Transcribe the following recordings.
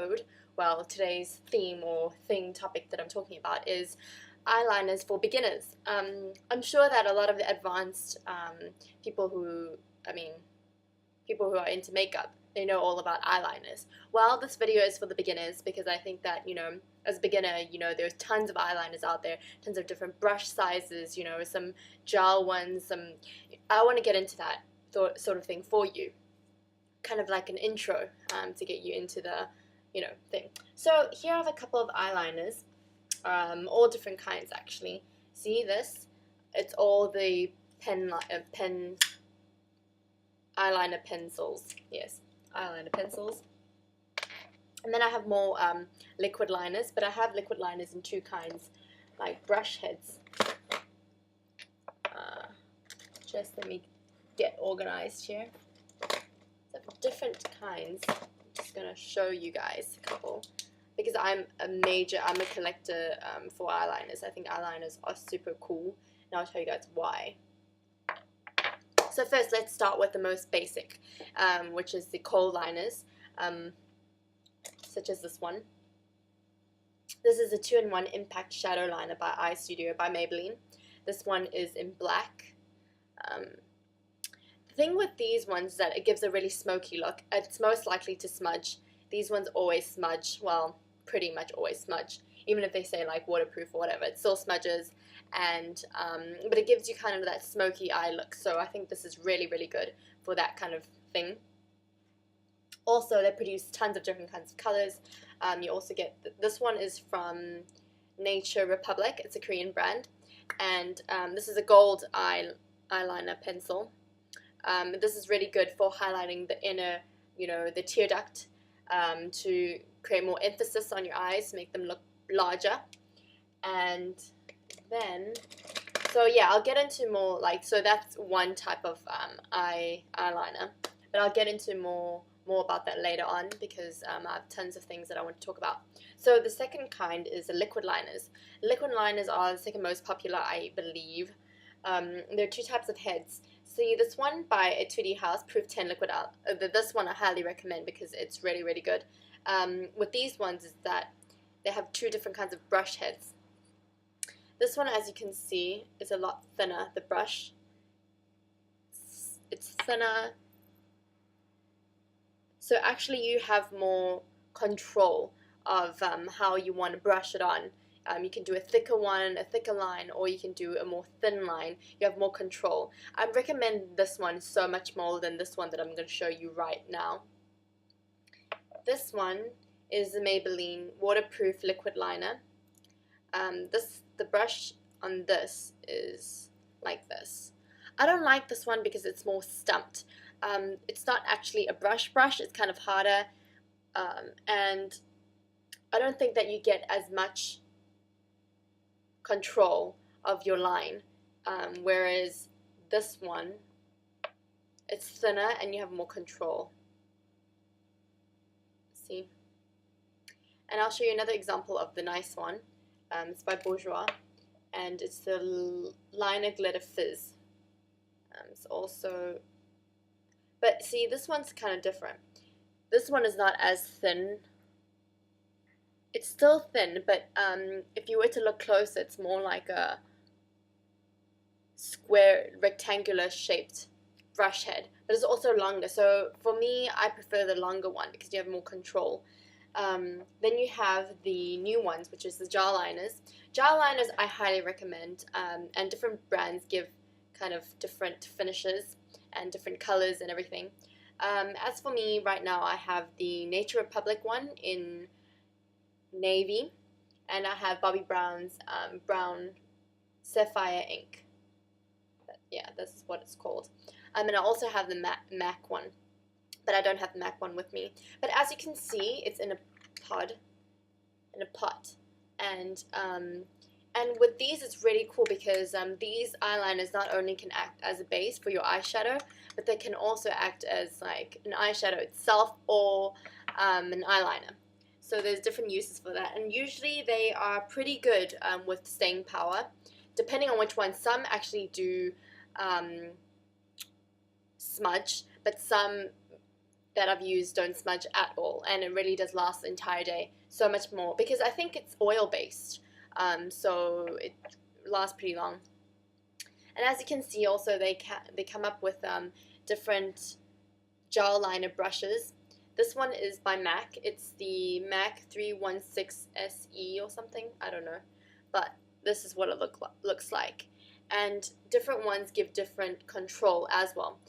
episode, well, today's theme or topic that I'm talking about is eyeliners for beginners. I'm sure that a lot of the advanced people who are into makeup, they know all about eyeliners. Well, this video is for the beginners because I think that, as a beginner, there's tons of eyeliners out there, tons of different brush sizes, some gel ones, I want to get into that sort of thing for you. Kind of like an intro to get you into the, thing. So here I have a couple of eyeliners, all different kinds actually. See this? It's all the pen eyeliner pencils. Yes, eyeliner pencils. And then I have more liquid liners, but I have liquid liners in two kinds, like brush heads. Just let me get organized here. So different kinds. I'm just gonna show you guys a couple because I'm a collector for eyeliners. I think eyeliners are super cool, and I'll tell you guys why. So first, let's start with the most basic, which is the khol liners, such as this one. This is a 2-in-1 Impact Shadow Liner by Eye Studio by Maybelline. This one is in black. The thing with these ones is that it gives a really smoky look. It's most likely to smudge. These ones always smudge, well, pretty much always smudge. Even if they say like waterproof or whatever, it still smudges. And but it gives you kind of that smoky eye look. So I think this is really, really good for that kind of thing. Also, they produce tons of different kinds of colors. You also get, this one is from Nature Republic. It's a Korean brand. And this is a gold eyeliner pencil. This is really good for highlighting the inner, the tear duct, to create more emphasis on your eyes, make them look larger. And then, so yeah, I'll get into more, so that's one type of eyeliner, but I'll get into more about that later on because I have tons of things that I want to talk about. So the second kind is the liquid liners. Liquid liners are the second most popular, I believe. There are two types of heads. See, this one by Etude House, Proof 10 Liquid this one I highly recommend because it's really, really good. With these ones is that they have two different kinds of brush heads. This one, as you can see, is a lot thinner, the brush. It's thinner. So actually you have more control of how you want to brush it on. You can do a thicker one, a thicker line, or you can do a more thin line. You have more control. I recommend this one so much more than this one that I'm going to show you right now. This one is the Maybelline Waterproof Liquid Liner. The brush on this is like this. I don't like this one because it's more stumped. It's not actually a brush, it's kind of harder, and I don't think that you get as much control of your line, whereas this one, it's thinner and you have more control. See? And I'll show you another example of the nice one. It's by Bourjois, and it's the Liner Glitter Fizz. It's also, but see, this one's kind of different. This one is not as thin. It's still thin, but if you were to look closer, it's more like a square, rectangular shaped brush head. But it's also longer. So for me, I prefer the longer one because you have more control. Then you have the new ones, which is the gel liners. Gel liners I highly recommend, and different brands give kind of different finishes and different colors and everything. As for me, right now I have the Nature Republic one in navy, and I have Bobbi Brown's brown sapphire ink. Yeah, this is what it's called. And I also have the MAC one, but I don't have the MAC one with me. But as you can see, it's in a pot, and with these it's really cool because these eyeliners not only can act as a base for your eyeshadow, but they can also act as like an eyeshadow itself or an eyeliner. So there's different uses for that, and usually they are pretty good with staying power, depending on which one. Some actually do smudge, but some that I've used don't smudge at all, and it really does last the entire day. So much more, because I think it's oil based, so it lasts pretty long. And as you can see, also they come up with different gel liner brushes. This one is by MAC. It's the MAC 316 SE or something. I don't know, but this is what it looks like. And different ones give different control as well.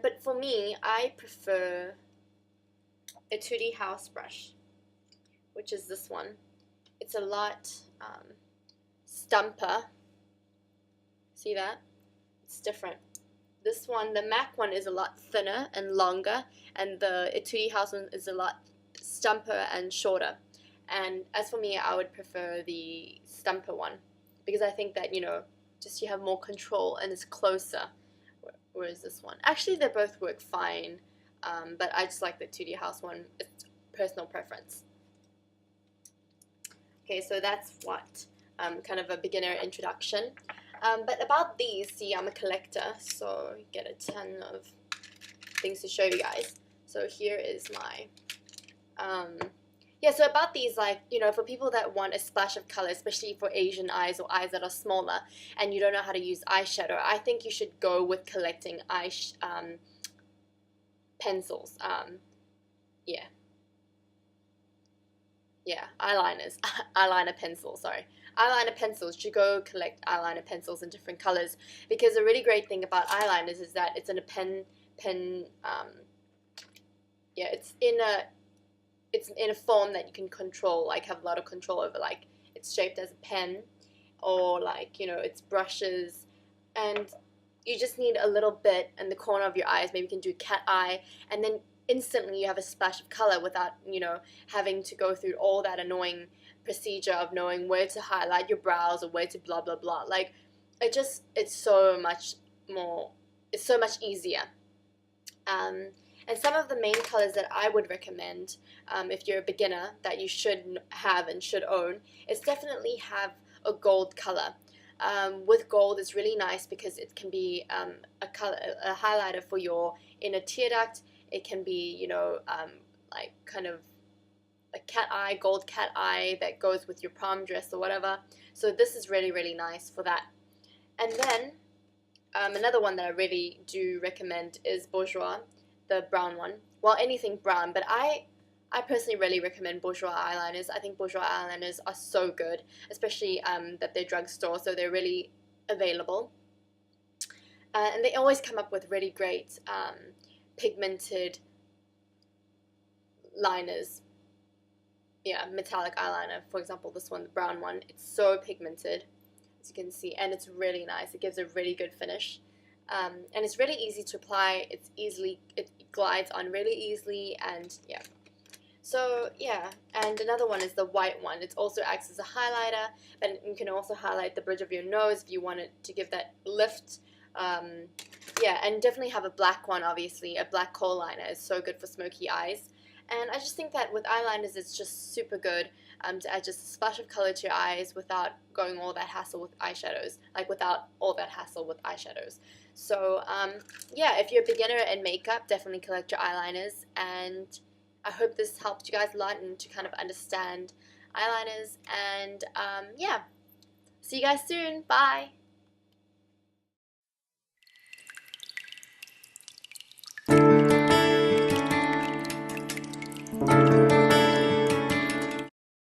But for me, I prefer a 2D house brush, which is this one. It's a lot stumper. See that? It's different. This one, the MAC one, is a lot thinner and longer, and the 2D house one is a lot stumper and shorter. And as for me, I would prefer the stumper one, because I think that, you know, just you have more control and it's closer. Whereas this one, actually they both work fine, but I just like the 2D house one. It's personal preference. Okay, so that's what kind of a beginner introduction. But about these, see, I'm a collector, so you get a ton of things to show you guys. So here is my, yeah, so about these, like, you know, for people that want a splash of color, especially for Asian eyes or eyes that are smaller, and you don't know how to use eyeshadow, I think you should go with collecting pencils. Yeah, eyeliners, eyeliner pencils, sorry. Eyeliner pencils, you should go collect eyeliner pencils in different colors, because the really great thing about eyeliners is that it's in a yeah, it's in a form that you can control, like have a lot of control over, like it's shaped as a pen, or like, you know, it's brushes, and you just need a little bit in the corner of your eyes. Maybe you can do cat eye, and then instantly you have a splash of color without, you know, having to go through all that annoying procedure of knowing where to highlight your brows or where to blah blah blah. Like, it's so much more, it's so much easier. And some of the main colors that I would recommend, if you're a beginner, that you should have and should own, is definitely have a gold color. With gold, it's really nice because it can be a highlighter for your inner tear duct. It can be, you know, like kind of a cat eye, gold cat eye that goes with your prom dress or whatever. So this is really, really nice for that. And then another one that I really do recommend is Bourjois, the brown one. Well, anything brown, but I personally really recommend Bourjois eyeliners. I think Bourjois eyeliners are so good, especially that they're drugstore, so they're really available. And they always come up with really great pigmented liners. Yeah, metallic eyeliner, for example, this one, the brown one, it's so pigmented, as you can see, and it's really nice. It gives a really good finish, and it's really easy to apply. It glides on really easily, and yeah. So yeah, and another one is the white one. It also acts as a highlighter, but you can also highlight the bridge of your nose if you want it to give that lift. Yeah, and definitely have a black one, obviously. A black khol liner is so good for smoky eyes. And I just think that with eyeliners, it's just super good to add just a splash of color to your eyes without going all that hassle with eyeshadows. Like, without all that hassle with eyeshadows. So, yeah, if you're a beginner in makeup, definitely collect your eyeliners. And I hope this helped you guys a lot and to kind of understand eyeliners. And, yeah, see you guys soon. Bye!